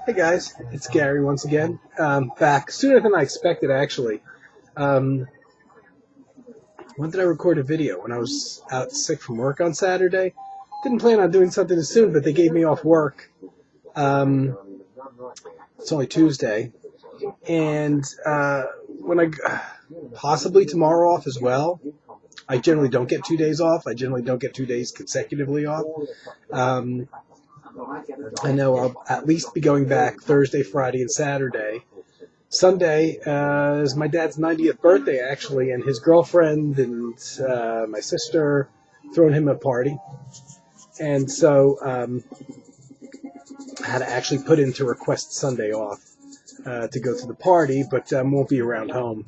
Hey guys, it's Gary once again. Back sooner than I expected, actually. Um, when did I record a video? When I was out sick from work on Saturday. Didn't plan on doing something as soon, but they gave me off work. Um, it's only Tuesday, and when I possibly tomorrow off as well. I generally don't get 2 days off. I generally don't get 2 days consecutively off. Um, I know I'll at least be going back Thursday, Friday, and Saturday. Sunday is my dad's 90th birthday, actually, and his girlfriend and my sister throwing him a party. And so I had to actually put in to request Sunday off to go to the party, but won't be around home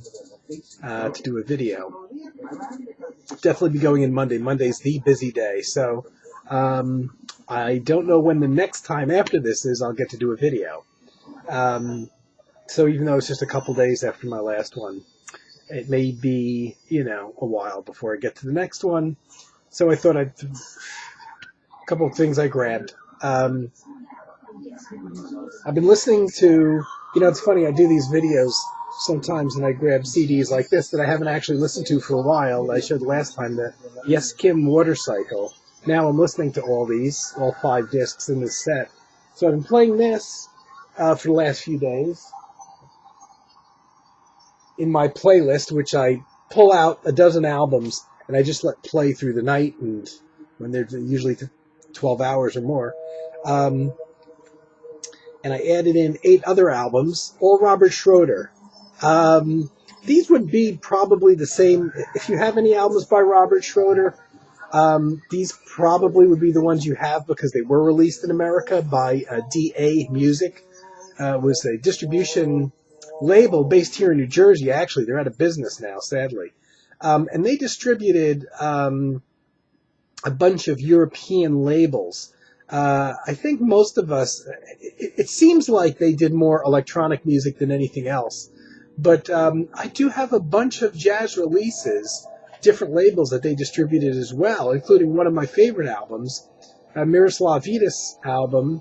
to do a video. Definitely be going in Monday. Monday's the busy day, so I don't know when the next time after this is I'll get to do a video. So even though it's just a couple days after my last one, it may be, a while before I get to the next one. So I thought a couple of things I grabbed. I've been listening to, it's funny, I do these videos sometimes and I grab CDs like this that I haven't actually listened to for a while. I showed last time the Yes Kim Water Cycle. Now I'm listening to all 5 discs in this set. So I've been playing this for the last few days in my playlist, which I pull out a dozen albums and I just let play through the night, and when they're usually 12 hours or more. And I added in 8 other albums, all Robert Schroeder. These would be probably the same. If you have any albums by Robert Schroeder, these probably would be the ones you have because they were released in America by DA Music. It was a distribution label based here in New Jersey. Actually, they're out of business now, sadly. And they distributed a bunch of European labels. I think most of us, it seems like they did more electronic music than anything else. But I do have a bunch of jazz releases, different labels that they distributed as well, including one of my favorite albums, Miroslav Vida's album,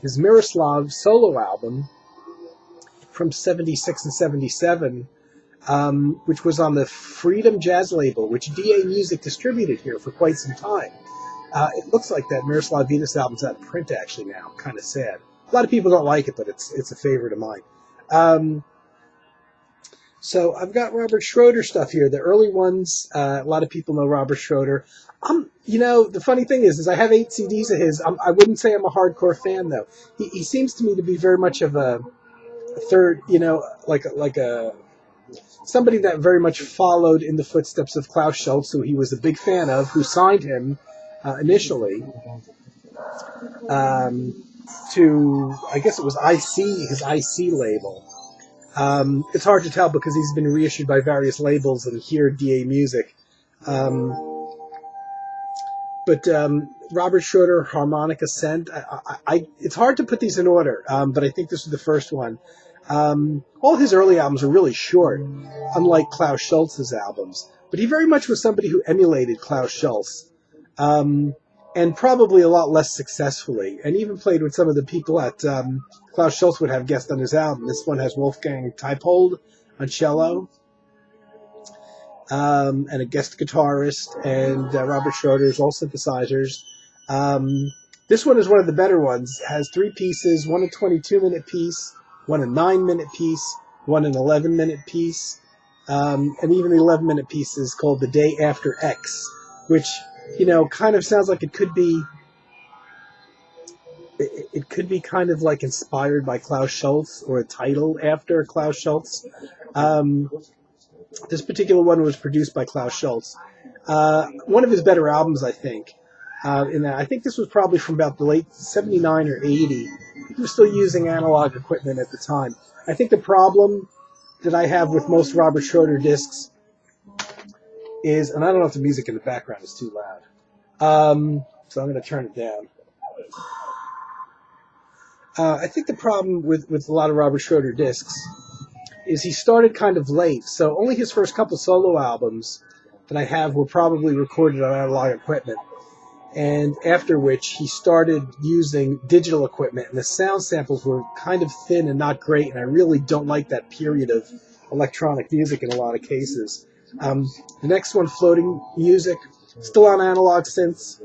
his Miroslav solo album from 76 and 77, which was on the Freedom Jazz label, which DA Music distributed here for quite some time. It looks like that Miroslav Vida's album's out of print actually now. Kind of sad. A lot of people don't like it, but it's a favorite of mine. So I've got Robert Schroeder stuff here. The early ones, a lot of people know Robert Schroeder. The funny thing is I have 8 CDs of his. I wouldn't say I'm a hardcore fan though. He seems to me to be very much of a third, like a somebody that very much followed in the footsteps of Klaus Schulze, who he was a big fan of, who signed him initially to, I guess it was his IC label. It's hard to tell because he's been reissued by various labels and here DA Music. But Robert Schroeder, Harmonic Ascent, it's hard to put these in order, but I think this was the first one. All his early albums are really short, unlike Klaus Schulze's albums. But he very much was somebody who emulated Klaus Schulze, and probably a lot less successfully, and even played with some of the people that Klaus Schulze would have guests on his album. This one has Wolfgang Tiepold on cello, and a guest guitarist, and Robert Schroeder's all synthesizers. This one is one of the better ones. It has 3 pieces, one a 22-minute piece, one a 9-minute piece, one an 11-minute piece, and even the 11-minute piece is called The Day After X, which, kind of sounds like it could be kind of like inspired by Klaus Schulze or a title after Klaus Schulze. This particular one was produced by Klaus Schulze. One of his better albums, I think. I think this was probably from about the late 79 or 80. He was still using analog equipment at the time. I think the problem that I have with most Robert Schroeder discs is, and I don't know if the music in the background is too loud, so I'm going to turn it down. I think the problem with a lot of Robert Schroeder discs is he started kind of late, so only his first couple solo albums that I have were probably recorded on analog equipment. and after which he started using digital equipment, and the sound samples were kind of thin and not great, and I really don't like that period of electronic music in a lot of cases. The next one, Floating Music, still on analog synths.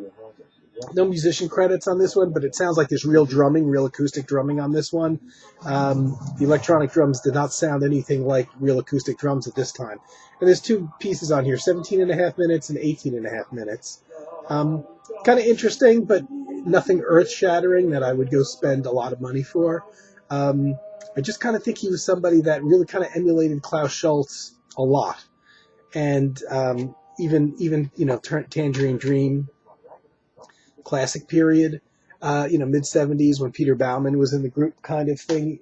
No musician credits on this one, but it sounds like there's real drumming, real acoustic drumming on this one. The electronic drums did not sound anything like real acoustic drums at this time. And there's two pieces on here, 17 and a half minutes and 18 and a half minutes. Kind of interesting, but nothing earth-shattering that I would go spend a lot of money for. I just kind of think he was somebody that really kind of emulated Klaus Schulze a lot. And even Tangerine Dream, classic period, mid-70s when Peter Baumann was in the group kind of thing.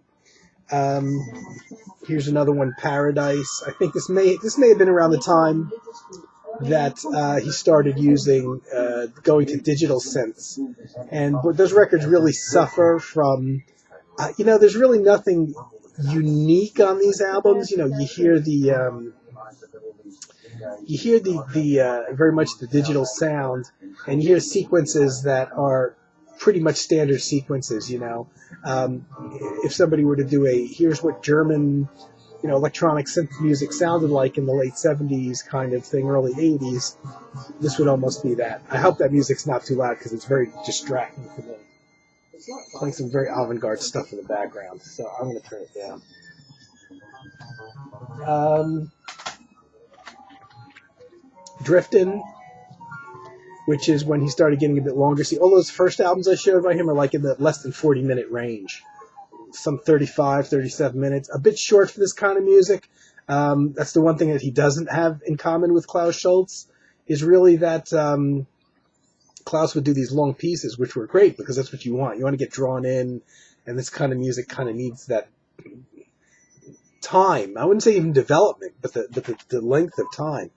Here's another one, Paradise. I think this may have been around the time that he started going to digital synths. And those records really suffer from, there's really nothing unique on these albums. You hear the very much the digital sound, and you hear sequences that are pretty much standard sequences. If somebody were to do here's what German, electronic synth music sounded like in the late 70s kind of thing, early 80s, this would almost be that. I hope that music's not too loud because it's very distracting for me. Playing some very avant-garde stuff in the background, so I'm going to turn it down. Driftin', which is when he started getting a bit longer. See, all those first albums I showed by him are like in the less than 40-minute range. Some 35, 37 minutes. A bit short for this kind of music. That's the one thing that he doesn't have in common with Klaus Schulze, is really that Klaus would do these long pieces, which were great because that's what you want. You want to get drawn in, and this kind of music kind of needs that time. I wouldn't say even development, but the length of time.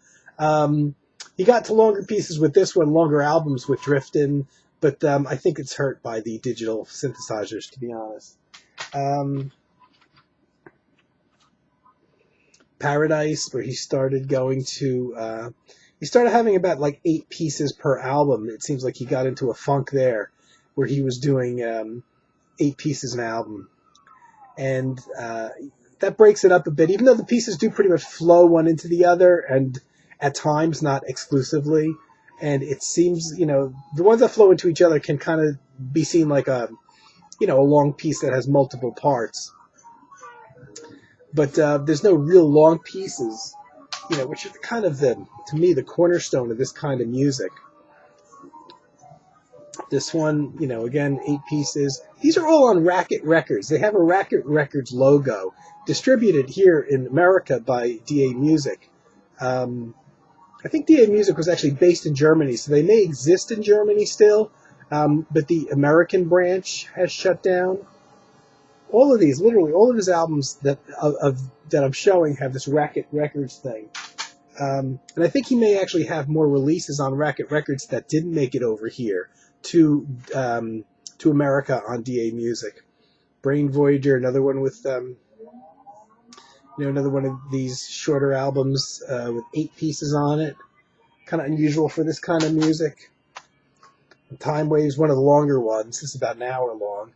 He got to longer pieces with this one, longer albums with Driftin', but I think it's hurt by the digital synthesizers, to be honest. Paradise, where he started he started having about like 8 pieces per album. It seems like he got into a funk there, where he was doing 8 pieces an album. And that breaks it up a bit, even though the pieces do pretty much flow one into the other, and at times not exclusively. And it seems, the ones that flow into each other can kind of be seen like a long piece that has multiple parts. But there's no real long pieces, which are kind of to me, the cornerstone of this kind of music. This one, again, 8 pieces. These are all on Racket Records. They have a Racket Records logo, distributed here in America by Dyett Music. I think Dyett Music was actually based in Germany, so they may exist in Germany still, but the American branch has shut down. All of these, literally all of his albums that I'm showing have this Racket Records thing. And I think he may actually have more releases on Racket Records that didn't make it over here to America on Dyett Music. Brain Voyager, another one with another one of these shorter albums with 8 pieces on it. Kind of unusual for this kind of music. Time Waves, one of the longer ones. This is about an hour long.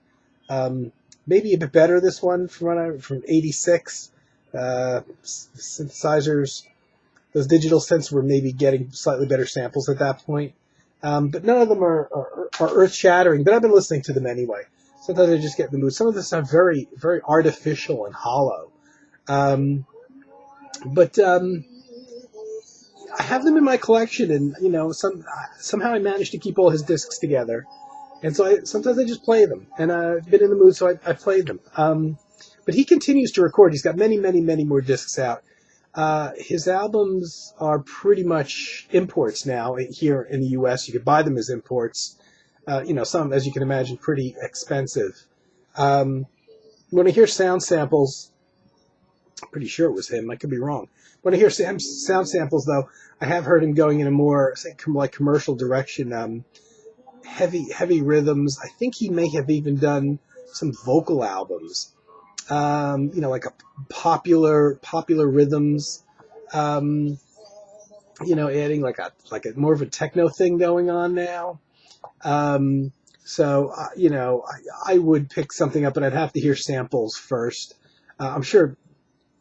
Maybe a bit better, this one from 86. Synthesizers, those digital synths were maybe getting slightly better samples at that point. But none of them are earth-shattering, but I've been listening to them anyway. Sometimes I just get in the mood. Some of them sound very, very artificial and hollow. But I have them in my collection, and somehow I managed to keep all his discs together, and so sometimes I just play them, and I've been in the mood, so I played them. But he continues to record. He's got many, many, many more discs out. His albums are pretty much imports now here in the U.S. You could buy them as imports. Some, as you can imagine, pretty expensive. When I hear sound samples, I'm pretty sure it was him. I could be wrong. When I hear sound samples, though, I have heard him going in a more, like commercial direction, heavy rhythms. I think he may have even done some vocal albums, like a popular rhythms, adding like a more of a techno thing going on now. I would pick something up, but I'd have to hear samples first. I'm sure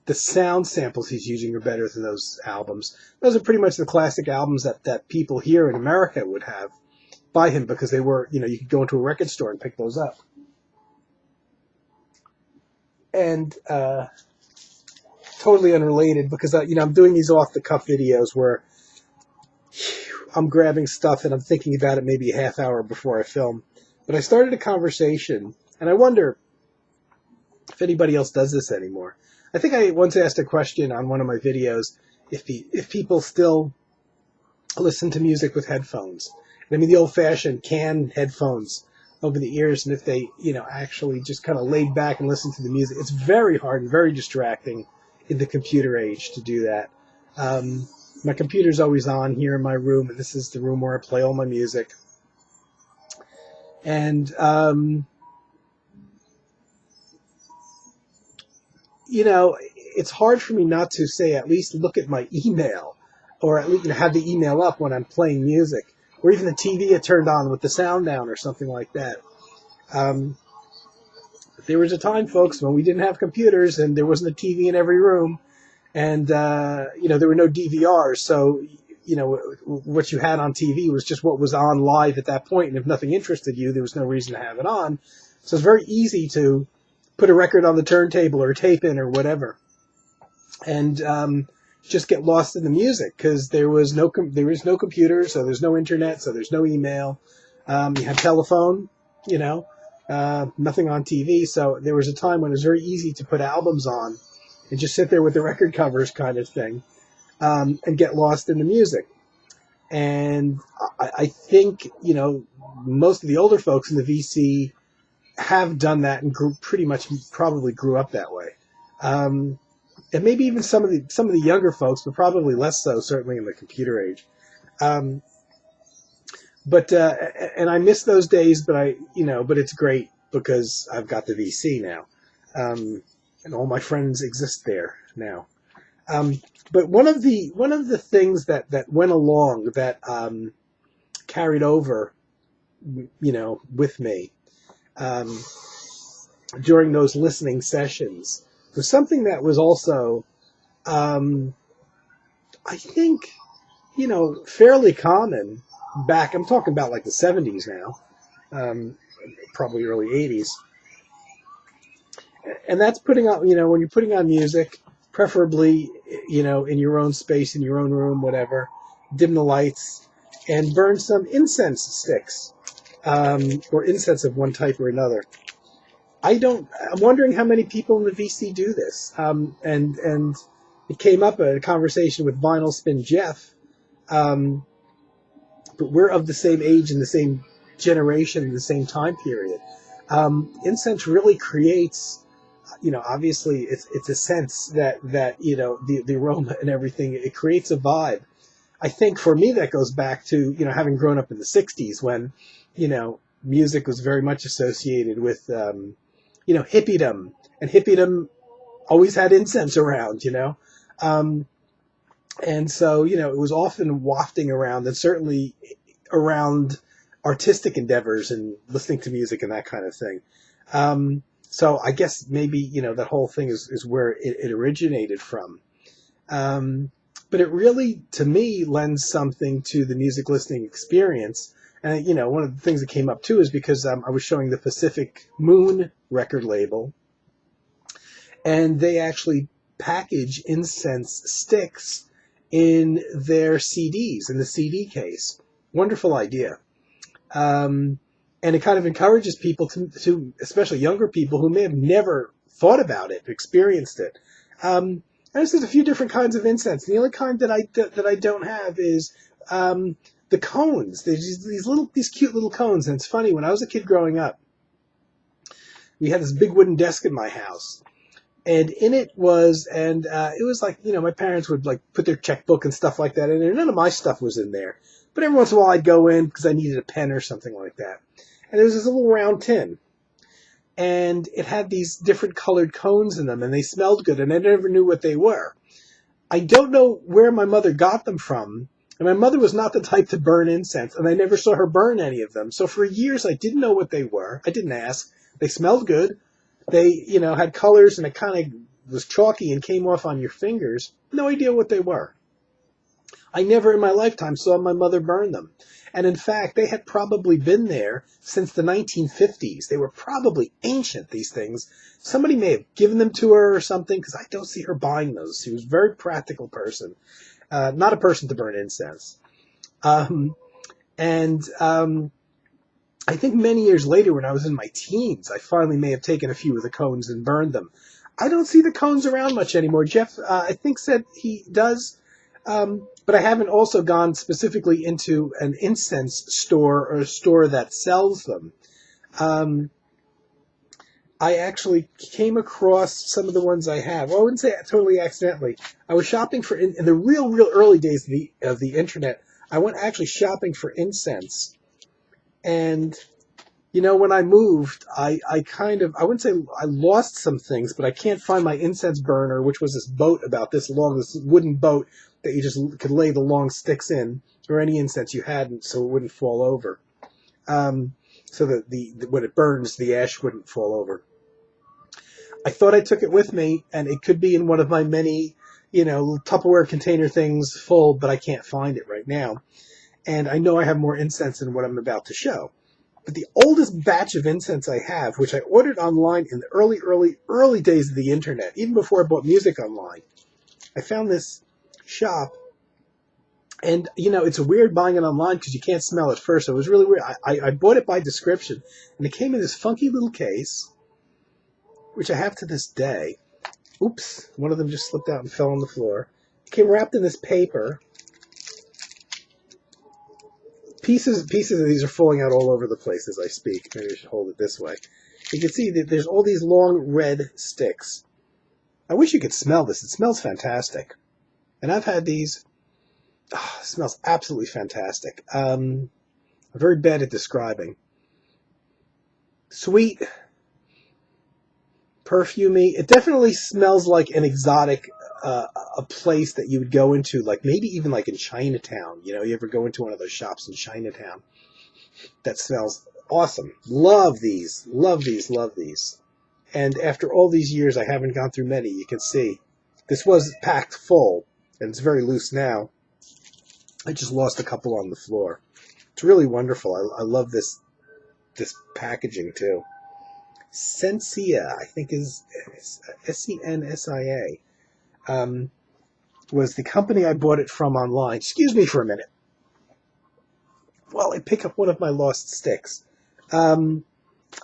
the sound samples he's using are better than those albums. Those are pretty much the classic albums that people here in America would have by him, because they were, you could go into a record store and pick those up. And totally unrelated, because I'm doing these off-the-cuff videos where I'm grabbing stuff and I'm thinking about it maybe a half hour before I film. But I started a conversation, and I wonder if anybody else does this anymore. I think I once asked a question on one of my videos if people still listen to music with headphones. I mean, the old-fashioned can headphones over the ears, and if they, actually just kind of laid back and listen to the music. It's very hard and very distracting in the computer age to do that. My computer's always on here in my room, and this is the room where I play all my music. And, it's hard for me not to say, at least look at my email, or at least have the email up when I'm playing music, or even the TV I turned on with the sound down or something like that. There was a time, folks, when we didn't have computers and there wasn't a TV in every room, and, there were no DVRs, so, what you had on TV was just what was on live at that point, and if nothing interested you, there was no reason to have it on. So it's very easy to put a record on the turntable or tape in or whatever, and just get lost in the music, because there is no computer, so there's no internet, so there's no email. You had telephone, nothing on TV. So there was a time when it was very easy to put albums on and just sit there with the record covers kind of thing, and get lost in the music. And I think, most of the older folks in the VC have done that and probably grew up that way. And maybe even some of the younger folks, but probably less so, certainly in the computer age. And I miss those days, but but it's great because I've got the VC now, and all my friends exist there now. But one of the things that went along that carried over, with me during those listening sessions was something that was also, I think, fairly common back. I'm talking about like the 70s now, probably early 80s. And that's putting on, when you're putting on music, preferably, in your own space, in your own room, whatever, dim the lights and burn some incense sticks, or incense of one type or another. I'm wondering how many people in the VC do this. And it came up a conversation with Vinyl Spin Jeff. But we're of the same age and the same generation and the same time period. Incense really creates, obviously it's a sense that the aroma and everything, it creates a vibe. I think for me that goes back to, having grown up in the 60s when, music was very much associated with, hippiedom, and hippiedom always had incense around, and so, it was often wafting around, and certainly around artistic endeavors and listening to music and that kind of thing. So I guess maybe, that whole thing is where it originated from. But it really, to me, lends something to the music listening experience. And, one of the things that came up, too, is because I was showing the Pacific Moon record label, and they actually package incense sticks in their CDs, in the CD case. Wonderful idea. And it kind of encourages people to, especially younger people who may have never thought about it, experienced it. And there's a few different kinds of incense. The only kind that I don't have is the cones. There's these cute little cones. And it's funny, when I was a kid growing up, we had this big wooden desk in my house. And in it was, it was like, my parents would like put their checkbook and stuff like that in there. None of my stuff was in there. But every once in a while I'd go in because I needed a pen or something like that. And there was this little round tin. And it had these different colored cones in them, and they smelled good, and I never knew what they were. I don't know where my mother got them from, And my mother was not the type to burn incense, and I never saw her burn any of them. So for years, I didn't know what they were. I didn't ask. They smelled good. They, had colors, and it kind of was chalky and came off on your fingers. No idea what they were. I never in my lifetime saw my mother burn them. And in fact, they had probably been there since the 1950s. They were probably ancient, these things. Somebody may have given them to her or something, because I don't see her buying those. She was a very practical person. Not a person to burn incense. I think many years later, when I was in my teens, I finally may have taken a few of the cones and burned them. I don't see the cones around much anymore. Jeff, I think, said he does, but I haven't also gone specifically into an incense store or a store that sells them. I actually came across some of the ones I have. Well, I wouldn't say totally accidentally. I was shopping for, in the real early days of the internet, I went actually shopping for incense. And, when I moved, I wouldn't say I lost some things, but I can't find my incense burner, which was this boat about this long, this wooden boat that you just could lay the long sticks in, or any incense you had, so it wouldn't fall over. So that when it burns, the ash wouldn't fall over. I thought I took it with me, and it could be in one of my many, Tupperware container things full, but I can't find it right now. And I know I have more incense than what I'm about to show. But the oldest batch of incense I have, which I ordered online in the early days of the internet, even before I bought music online, I found this shop. And, it's weird buying it online because you can't smell it first. So it was really weird. I bought it by description, and it came in this funky little case, which I have to this day. Oops, one of them just slipped out and fell on the floor. It came wrapped in this paper. Pieces of these are falling out all over the place as I speak. Maybe I should hold it this way. You can see that there's all these long red sticks. I wish you could smell this. It smells fantastic. And I've had these. Oh, it smells absolutely fantastic. I'm very bad at describing. Sweet, perfumey. It definitely smells like an exotic, a place that you would go into, like maybe even like in Chinatown. You ever go into one of those shops in Chinatown that smells awesome. Love these. And after all these years, I haven't gone through many. You can see this was packed full, and it's very loose now. I just lost a couple on the floor. It's really wonderful. I love this packaging too. Sensia, I think is Sensia, was the company I bought it from online. Excuse me for a minute. While I pick up one of my lost sticks. I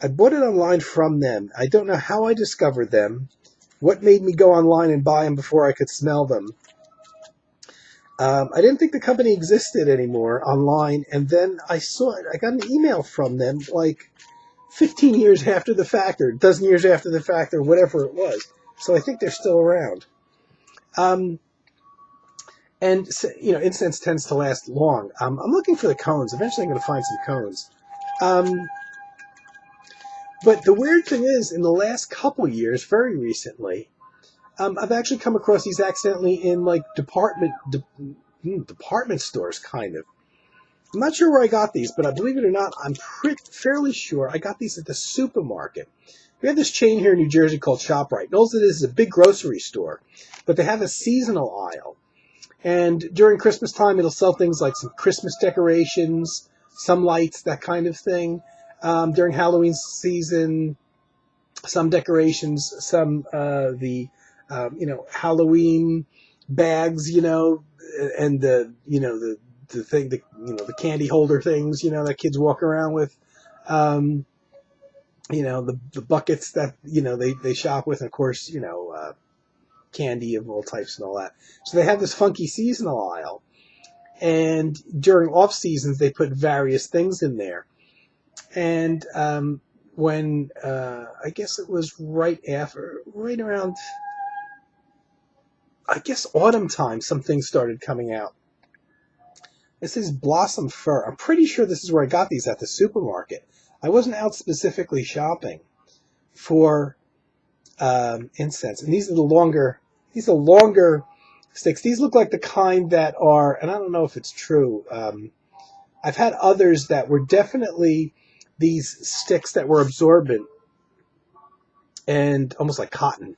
bought it online from them. I don't know how I discovered them. What made me go online and buy them before I could smell them? I didn't think the company existed anymore online, and then I saw it. I got an email from them like 15 years after the fact, or a dozen years after the fact, or whatever it was. So I think they're still around. And incense tends to last long. I'm looking for the cones. Eventually I'm going to find some cones. But the weird thing is, in the last couple years, very recently, I've actually come across these accidentally in like department stores, kind of. I'm not sure where I got these, but believe it or not, I'm fairly sure I got these at the supermarket. We have this chain here in New Jersey called ShopRite. And all it is a big grocery store, but they have a seasonal aisle. And during Christmas time, it'll sell things like some Christmas decorations, some lights, that kind of thing. During Halloween season, some decorations, some Halloween bags, and the candy holder things, that kids walk around with, the buckets that, they shop with, and of course, candy of all types and all that. So they have this funky seasonal aisle, and during off seasons, they put various things in there. And when I guess it was right around, I guess autumn time, some things started coming out. This is Blossom Fir. I'm pretty sure this is where I got these, at the supermarket. I wasn't out specifically shopping for incense. And these are longer sticks. These look like the kind that are, and I don't know if it's true. I've had others that were definitely these sticks that were absorbent and almost like cotton,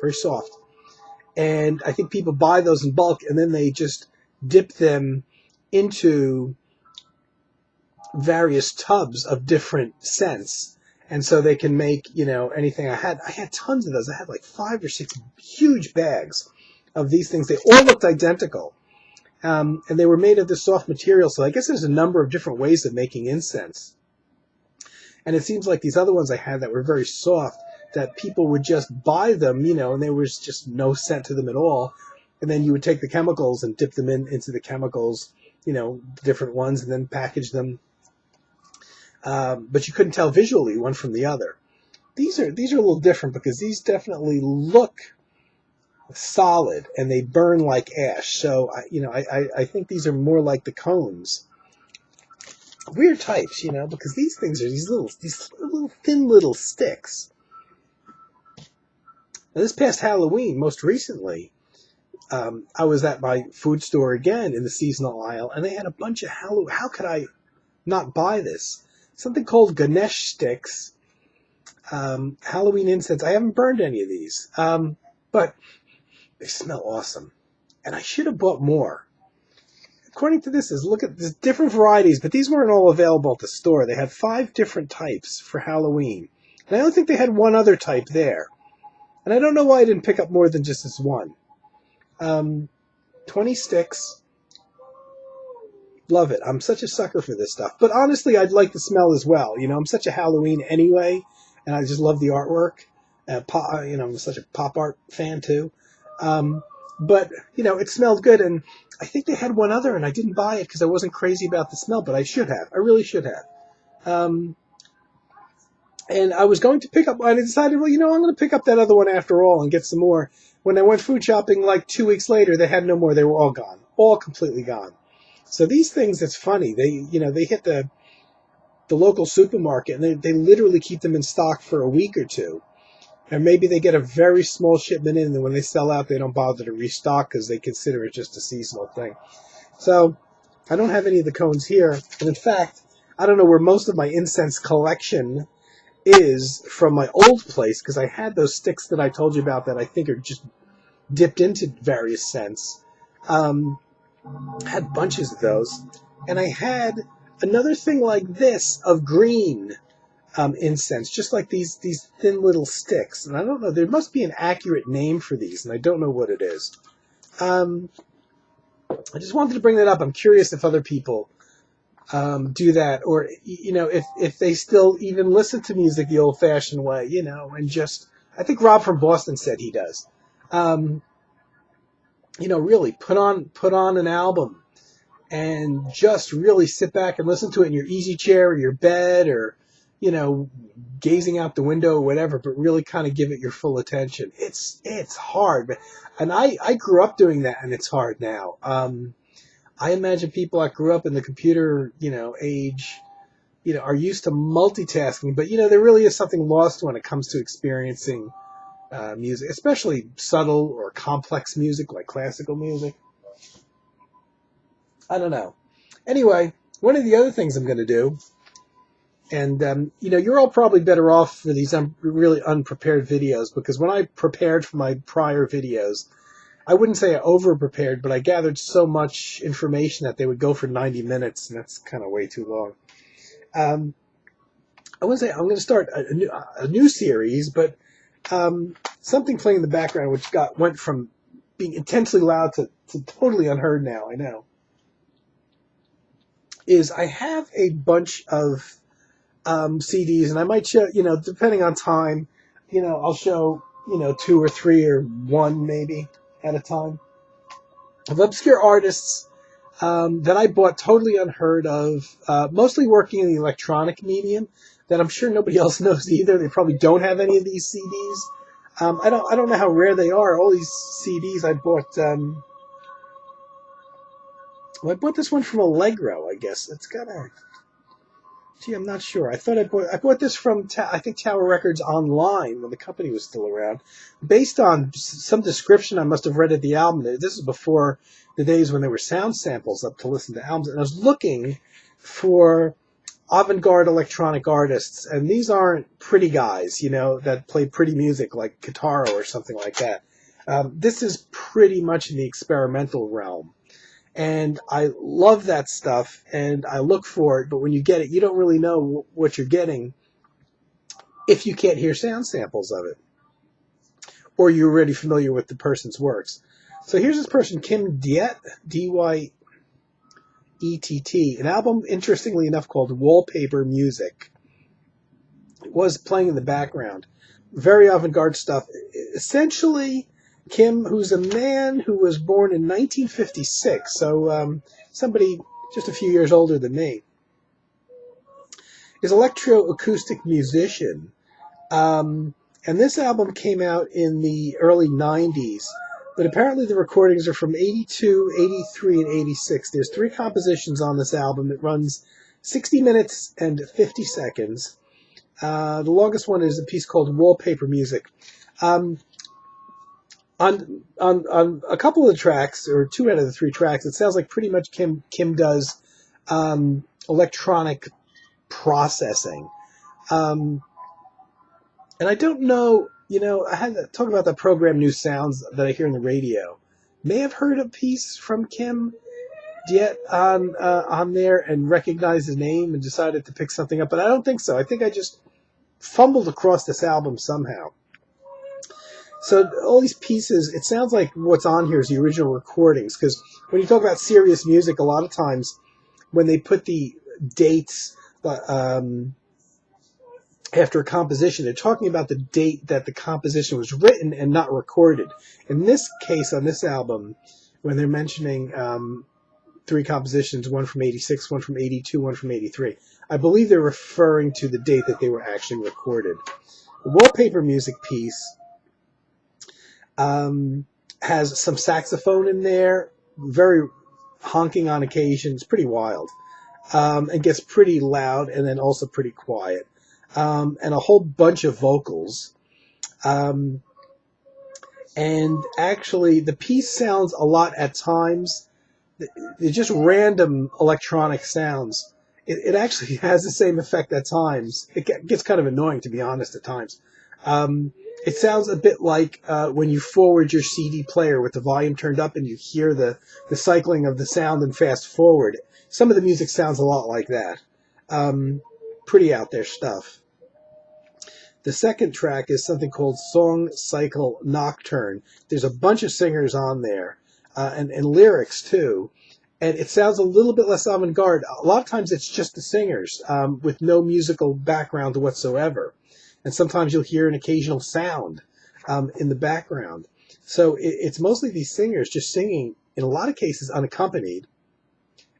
very soft. And I think people buy those in bulk, and then they just dip them into various tubs of different scents. And so they can make, anything. I had tons of those. I had like 5 or 6 huge bags of these things. They all looked identical. And they were made of this soft material. So I guess there's a number of different ways of making incense. And it seems like these other ones I had that were very soft, that people would just buy them, and there was just no scent to them at all. And then you would take the chemicals and dip them into the chemicals, different ones, and then package them. But you couldn't tell visually one from the other. These are a little different because these definitely look solid and they burn like ash. So I think these are more like the cones. Weird types, because these things are these little thin little sticks. Now, this past Halloween, most recently, I was at my food store again in the seasonal aisle, and they had a bunch of Halloween. How could I not buy this? Something called Ganesh sticks, Halloween incense. I haven't burned any of these, but they smell awesome, and I should have bought more. According to this, look at the different varieties, but these weren't all available at the store. They had 5 different types for Halloween, and I don't think they had one other type there. And I don't know why I didn't pick up more than just this one. 20 sticks. Love it. I'm such a sucker for this stuff. But honestly, I'd like the smell as well. I'm such a Halloween anyway, and I just love the artwork. I'm such a pop art fan too. But, it smelled good, and I think they had one other, and I didn't buy it because I wasn't crazy about the smell, but I should have. I really should have. And I was going to pick up, I decided, I'm going to pick up that other one after all and get some more. When I went food shopping like 2 weeks later, they had no more. They were all gone. All completely gone. So these things, it's funny. They hit the local supermarket, and they literally keep them in stock for a week or two. And maybe they get a very small shipment in, and when they sell out, they don't bother to restock because they consider it just a seasonal thing. So I don't have any of the cones here. And in fact, I don't know where most of my incense collection is from my old place, because I had those sticks that I told you about that I think are just dipped into various scents. Had bunches of those. And I had another thing like this of green incense, just like these thin little sticks. And I don't know, there must be an accurate name for these, and I don't know what it is. I just wanted to bring that up. I'm curious if other people do that, or if they still even listen to music the old-fashioned way, and just, I think Rob from Boston said he does. Really put on an album and just really sit back and listen to it in your easy chair or your bed, or gazing out the window or whatever, but really kind of give it your full attention. It's hard, and I grew up doing that, and it's hard now. I imagine people that grew up in the computer, age, are used to multitasking, but there really is something lost when it comes to experiencing music, especially subtle or complex music like classical music. I don't know. Anyway, one of the other things I'm going to do, and you're all probably better off for these really unprepared videos, because when I prepared for my prior videos, I wouldn't say I over-prepared, but I gathered so much information that they would go for 90 minutes, and that's kind of way too long. I wouldn't say I'm going to start a new series, but something playing in the background which went from being intensely loud to totally unheard now, I know, is I have a bunch of CDs, and I might show, depending on time, I'll show, 2 or 3 or 1 maybe at a time, of obscure artists that I bought totally unheard of, mostly working in the electronic medium that I'm sure nobody else knows either. They probably don't have any of these CDs. I don't know how rare they are. All these CDs I bought. I bought this one from Allegro, I guess. It's got a Gee, I'm not sure. I bought this from I think Tower Records online when the company was still around, based on some description I must have read at the album. This is before the days when there were sound samples up to listen to albums, and I was looking for avant-garde electronic artists, and these aren't pretty guys, that play pretty music like Guitaro or something like that. This is pretty much in the experimental realm. And I love that stuff, and I look for it, but when you get it, you don't really know what you're getting if you can't hear sound samples of it, or you're already familiar with the person's works. So here's this person, Kim Dyett, Dyett, an album, interestingly enough, called Wallpaper Music. It was playing in the background. Very avant-garde stuff. Essentially, Kim, who's a man who was born in 1956, so somebody just a few years older than me, is electroacoustic musician. And this album came out in the early 90s, but apparently the recordings are from 82, 83, and 86. There's 3 compositions on this album. It runs 60 minutes and 50 seconds. The longest one is a piece called Wallpaper Music. On a couple of the tracks, or 2 out of the 3 tracks, it sounds like pretty much Kim does electronic processing. And I don't know, I had to talk about that program New Sounds that I hear on the radio. May have heard a piece from Kim Dyett on there and recognized his name and decided to pick something up, but I don't think so. I think I just fumbled across this album somehow. So all these pieces, it sounds like what's on here is the original recordings, because when you talk about serious music, a lot of times when they put the dates after a composition, they're talking about the date that the composition was written and not recorded. In this case, on this album, when they're mentioning 3 compositions, one from 86, one from 82, one from 83, I believe they're referring to the date that they were actually recorded. The Wallpaper Music piece has some saxophone in there, very honking on occasion. It's pretty wild. It gets pretty loud and then also pretty quiet. And a whole bunch of vocals. And actually, the piece sounds a lot at times. They're just random electronic sounds. It actually has the same effect at times. It gets kind of annoying, to be honest, at times. It sounds a bit like when you forward your CD player with the volume turned up and you hear the cycling of the sound and fast forward. Some of the music sounds a lot like that. Pretty out there stuff. The second track is something called Song Cycle Nocturne. There's a bunch of singers on there, and lyrics too. And it sounds a little bit less avant-garde. A lot of times it's just the singers with no musical background whatsoever. And sometimes you'll hear an occasional sound in the background. So it's mostly these singers just singing, in a lot of cases unaccompanied,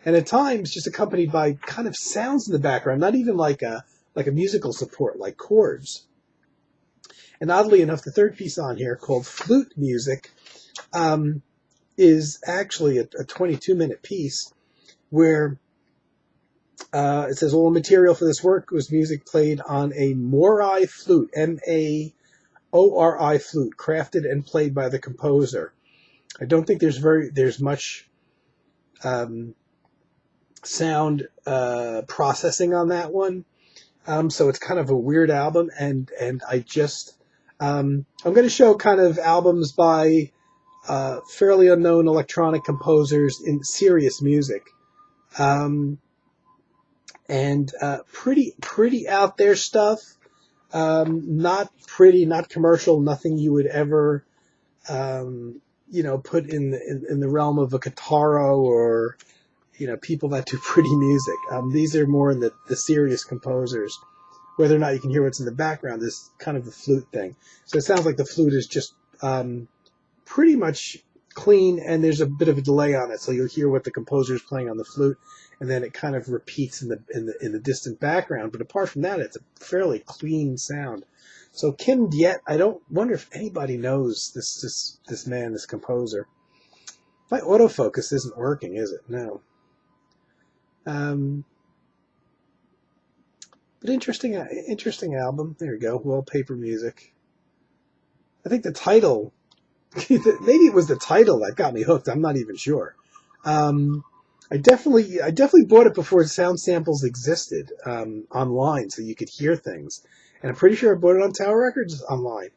and at times just accompanied by kind of sounds in the background, not even like a musical support, like chords. And oddly enough, the third piece on here, called Flute Music, is actually a 22-minute piece where it says all the material for this work was music played on a Maori flute, Maori flute, crafted and played by the composer. I don't think there's much sound processing on that one, so it's kind of a weird album. And I just I'm going to show kind of albums by fairly unknown electronic composers in serious music. And pretty out there stuff. Not pretty, not commercial, nothing you would ever, put in the realm of a Guitaro or, people that do pretty music. These are more in the serious composers. Whether or not you can hear what's in the background is kind of the flute thing. So it sounds like the flute is just pretty much clean, and there's a bit of a delay on it, so you'll hear what the composer is playing on the flute, and then it kind of repeats in the distant background. But apart from that, it's a fairly clean sound. So Kim Dyett, I don't wonder if anybody knows this man, this composer. My autofocus isn't working, is it? No. But interesting album. There you go. Wallpaper music. I think the title, maybe it was the title that got me hooked. I'm not even sure. Um, I definitely bought it before sound samples existed online, so you could hear things. And I'm pretty sure I bought it on Tower Records online.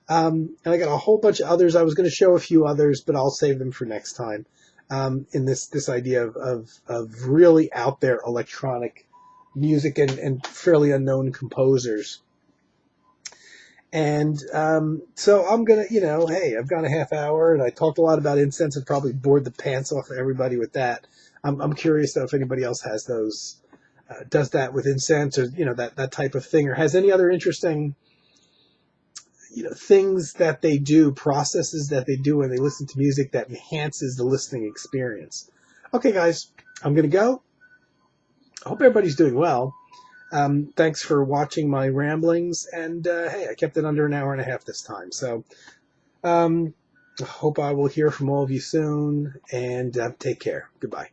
And I got a whole bunch of others. I was going to show a few others, but I'll save them for next time. In this idea of really out there electronic music and fairly unknown composers. And so I'm gonna, hey, I've got a half hour, and I talked a lot about incense and probably bored the pants off of everybody with that. I'm curious though if anybody else has those, does that with incense, or that type of thing, or has any other interesting things that they do, processes that they do when they listen to music that enhances the listening experience. Okay, guys, I'm gonna go. I hope everybody's doing well. Thanks for watching my ramblings, and hey, I kept it under an hour and a half this time. So I hope I will hear from all of you soon, and take care. Goodbye.